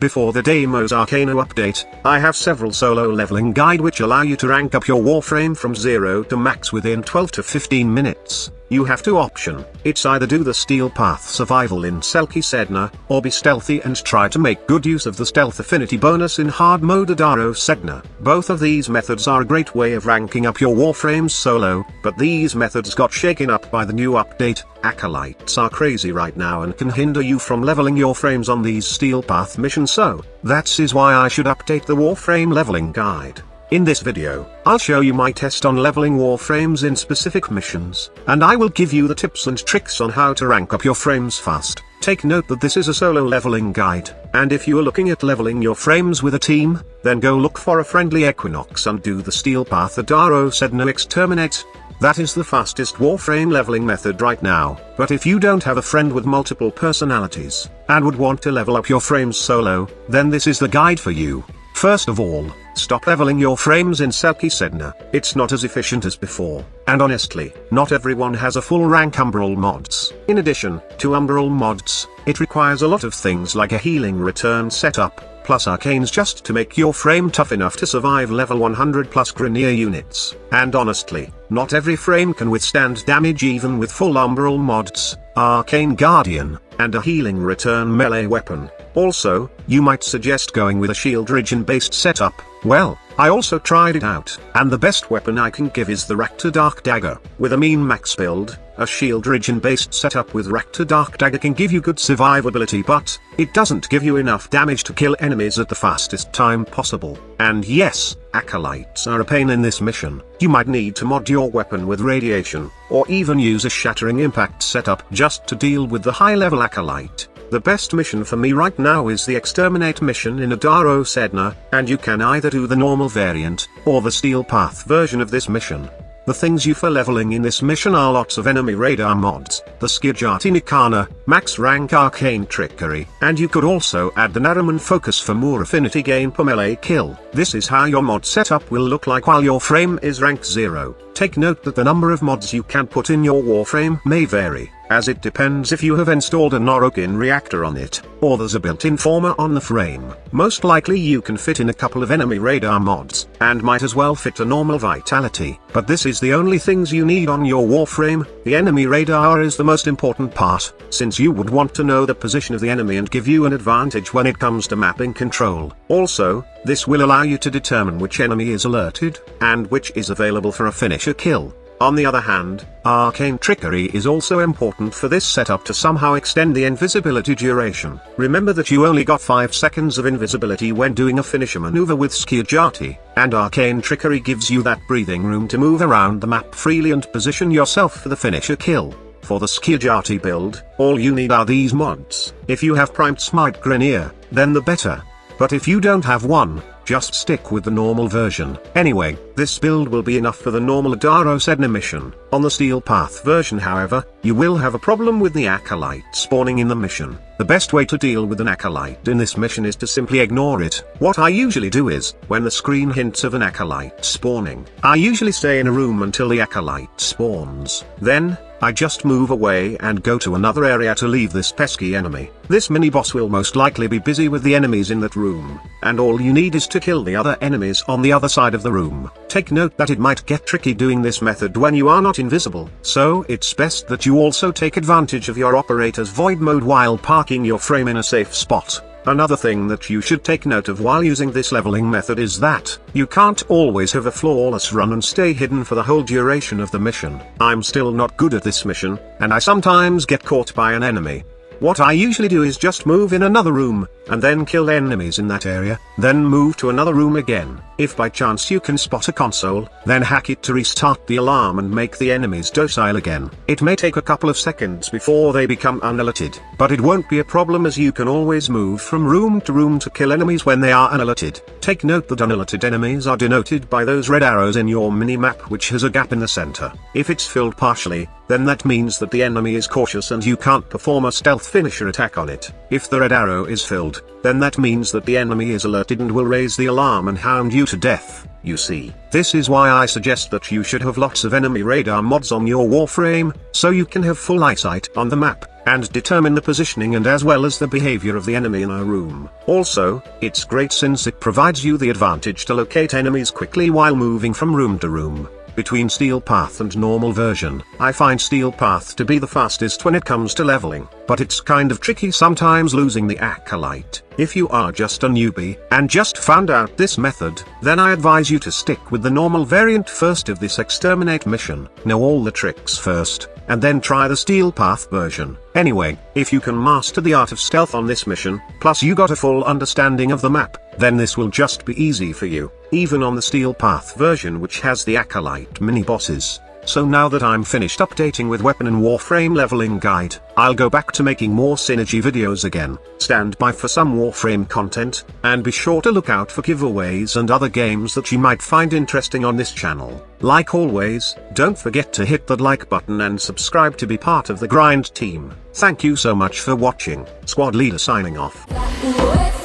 Before the Deimos Arcana update, I have several solo leveling guide which allow you to rank up your Warframe from 0 to max within 12 to 15 minutes. You have two options. It's either do the Steel Path survival in Selkie Sedna, or be stealthy and try to make good use of the stealth affinity bonus in hard mode Adaro Sedna. Both of these methods are a great way of ranking up your Warframes solo, but these methods got shaken up by the new update. Acolytes are crazy right now and can hinder you from leveling your frames on these Steel Path missions, so that is why I should update the Warframe leveling guide. In this video, I'll show you my test on leveling Warframes in specific missions, and I will give you the tips and tricks on how to rank up your frames fast. Take note that this is a solo leveling guide, and if you are looking at leveling your frames with a team, then go look for a friendly Equinox and do the Steel Path Adaro Sedna Exterminate. That is the fastest Warframe leveling method right now, but if you don't have a friend with multiple personalities, and would want to level up your frames solo, then this is the guide for you. First of all, stop leveling your frames in Selkie Sedna. It's not as efficient as before, and honestly, not everyone has a full rank Umbral mods. In addition to Umbral mods, it requires a lot of things like a healing return setup, plus arcanes just to make your frame tough enough to survive level 100 plus Grineer units. And honestly, not every frame can withstand damage even with full Umbral mods, Arcane Guardian, and a healing return melee weapon. Also, you might suggest going with a shield regen based setup. Well, I also tried it out, and the best weapon I can give is the Rakta Dark Dagger. With a mean max build, a shield regen based setup with Rakta Dark Dagger can give you good survivability, but it doesn't give you enough damage to kill enemies at the fastest time possible. And yes, acolytes are a pain in this mission. You might need to mod your weapon with radiation, or even use a shattering impact setup just to deal with the high level acolyte. The best mission for me right now is the Exterminate mission in Adaro Sedna, and you can either do the normal variant, or the Steel Path version of this mission. The things you for leveling in this mission are lots of enemy radar mods, the Deimos Arcana, max rank arcane trickery, and you could also add the Naraman focus for more affinity gain per melee kill. This is how your mod setup will look like while your frame is rank 0. Take note that the number of mods you can put in your Warframe may vary, as it depends if you have installed a Norokin reactor on it, or there's a built-in former on the frame. Most likely you can fit in a couple of enemy radar mods, and might as well fit a normal vitality, but this is the only things you need on your Warframe. The enemy radar is the most important part, since you would want to know the position of the enemy and give you an advantage when it comes to mapping control. Also, this will allow you to determine which enemy is alerted, and which is available for a finisher kill. On the other hand, arcane trickery is also important for this setup to somehow extend the invisibility duration. Remember that you only got 5 seconds of invisibility when doing a finisher maneuver with Skirjati, and arcane trickery gives you that breathing room to move around the map freely and position yourself for the finisher kill. For the Skirjati build, all you need are these mods. If you have primed Smite Grineer, then the better. But if you don't have one, just stick with the normal version. Anyway, this build will be enough for the normal Adaro Sedna mission. On the Steel Path version, however, you will have a problem with the acolyte spawning in the mission. The best way to deal with an acolyte in this mission is to simply ignore it. What I usually do is, when the screen hints of an acolyte spawning, I usually stay in a room until the acolyte spawns. Then, I just move away and go to another area to leave this pesky enemy. This mini-boss will most likely be busy with the enemies in that room, and all you need is to kill the other enemies on the other side of the room. Take note that it might get tricky doing this method when you are not invisible, so it's best that you also take advantage of your operator's void mode while parking your frame in a safe spot. Another thing that you should take note of while using this leveling method is that you can't always have a flawless run and stay hidden for the whole duration of the mission. I'm still not good at this mission, and I sometimes get caught by an enemy. What I usually do is just move in another room, and then kill enemies in that area, then move to another room again. If by chance you can spot a console, then hack it to restart the alarm and make the enemies docile again. It may take a couple of seconds before they become unalerted, but it won't be a problem as you can always move from room to kill enemies when they are unalerted. Take note that unalerted enemies are denoted by those red arrows in your mini-map which has a gap in the center. If it's filled partially, then that means that the enemy is cautious and you can't perform a stealth finisher attack on it. If the red arrow is filled, then that means that the enemy is alerted and will raise the alarm and hound you to death. You see, this is why I suggest that you should have lots of enemy radar mods on your Warframe, so you can have full eyesight on the map. and determine the positioning and as well as the behavior of the enemy in a room. Also, it's great since it provides you the advantage to locate enemies quickly while moving from room to room. Between Steel Path and normal version, I find Steel Path to be the fastest when it comes to leveling, but it's kind of tricky sometimes losing the Acolyte. If you are just a newbie, and just found out this method, then I advise you to stick with the normal variant first of this exterminate mission. Know all the tricks first, and then try the Steel Path version. Anyway, if you can master the art of stealth on this mission, plus you got a full understanding of the map, then this will just be easy for you, even on the Steel Path version which has the Acolyte mini-bosses. So now that I'm finished updating with weapon and Warframe leveling guide, I'll go back to making more synergy videos again. Stand by for some Warframe content, and be sure to look out for giveaways and other games that you might find interesting on this channel. Like always, don't forget to hit that like button and subscribe to be part of the grind team. Thank you so much for watching. Squad Leader signing off.